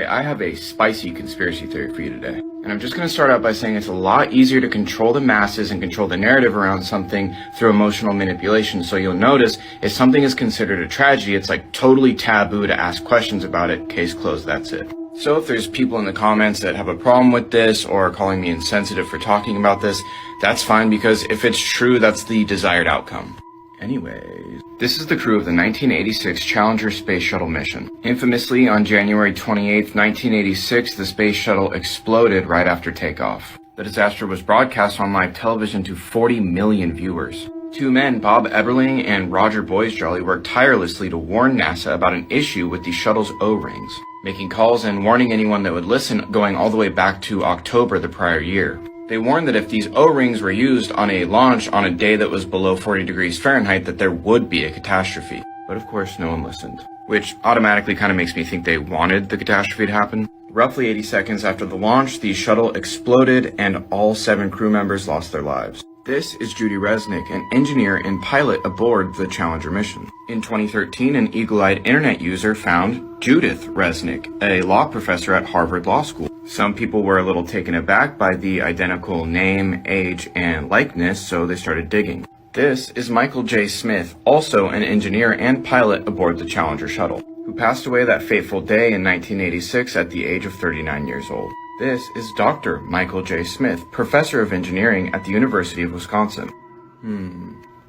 I have a spicy conspiracy theory for you today. And I'm just going to start out by saying it's a lot easier to control the masses and control the narrative around something through emotional manipulation. So you'll notice if something is considered a tragedy, it's like totally taboo to ask questions about it. Case closed, that's it. So if there's people in the comments that have a problem with this or calling me insensitive for talking about this, that's fine, because if it's true, that's the desired outcome. Anyways, this is the crew of the 1986 Challenger space shuttle mission. Infamously, on January 28, 1986, the space shuttle exploded right after takeoff. The disaster was broadcast on live television to 40 million viewers. Two men, Bob Eberling and Roger Boisjoli, worked tirelessly to warn NASA about an issue with the shuttle's O-rings, making calls and warning anyone that would listen going all the way back to October the prior year. They warned that if these O-rings were used on a launch on a day that was below 40 degrees Fahrenheit, that there would be a catastrophe. But of course, no one listened, which automatically kind of makes me think they wanted the catastrophe to happen. Roughly 80 seconds after the launch, the shuttle exploded and all 7 crew members lost their lives. This is Judy Resnick, an engineer and pilot aboard the Challenger mission. In 2013, an eagle-eyed internet user found Judith Resnick, a law professor at Harvard Law School. Some people were a little taken aback by the identical name, age, and likeness, so they started digging. This is Michael J. Smith, also an engineer and pilot aboard the Challenger shuttle, who passed away that fateful day in 1986 at the age of 39 years old. This is Dr. Michael J. Smith, professor of engineering at the University of Wisconsin.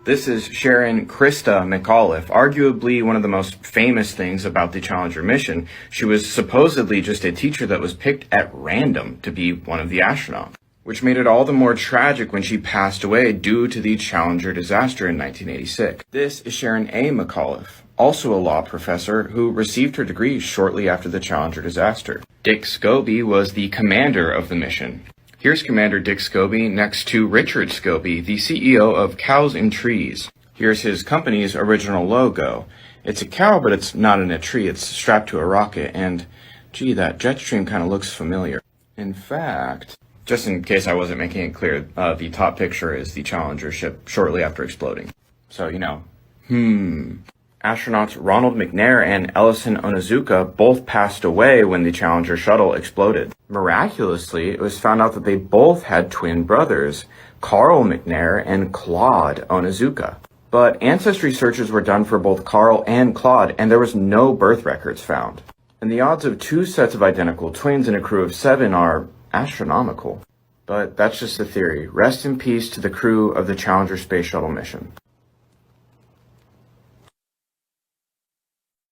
This is Sharon Krista McAuliffe, arguably one of the most famous things about the Challenger mission. She was supposedly just a teacher that was picked at random to be one of the astronauts, which made it all the more tragic when she passed away due to the Challenger disaster in 1986. This is Sharon A. McAuliffe, also a law professor who received her degree shortly after the Challenger disaster. Dick Scobie was the commander of the mission. Here's Commander Dick Scobie next to Richard Scobie, the CEO of Cows and Trees. Here's his company's original logo. It's a cow, but it's not in a tree. It's strapped to a rocket, and gee, that jet stream kind of looks familiar. In fact, just in case I wasn't making it clear, the top picture is the Challenger ship shortly after exploding. So, Astronauts Ronald McNair and Ellison Onizuka both passed away when the Challenger shuttle exploded. Miraculously, it was found out that they both had twin brothers, Carl McNair and Claude Onizuka. But ancestry searches were done for both Carl and Claude, and there was no birth records found. And the odds of 2 sets of identical twins in a crew of 7 are astronomical. But that's just a theory. Rest in peace to the crew of the Challenger space shuttle mission.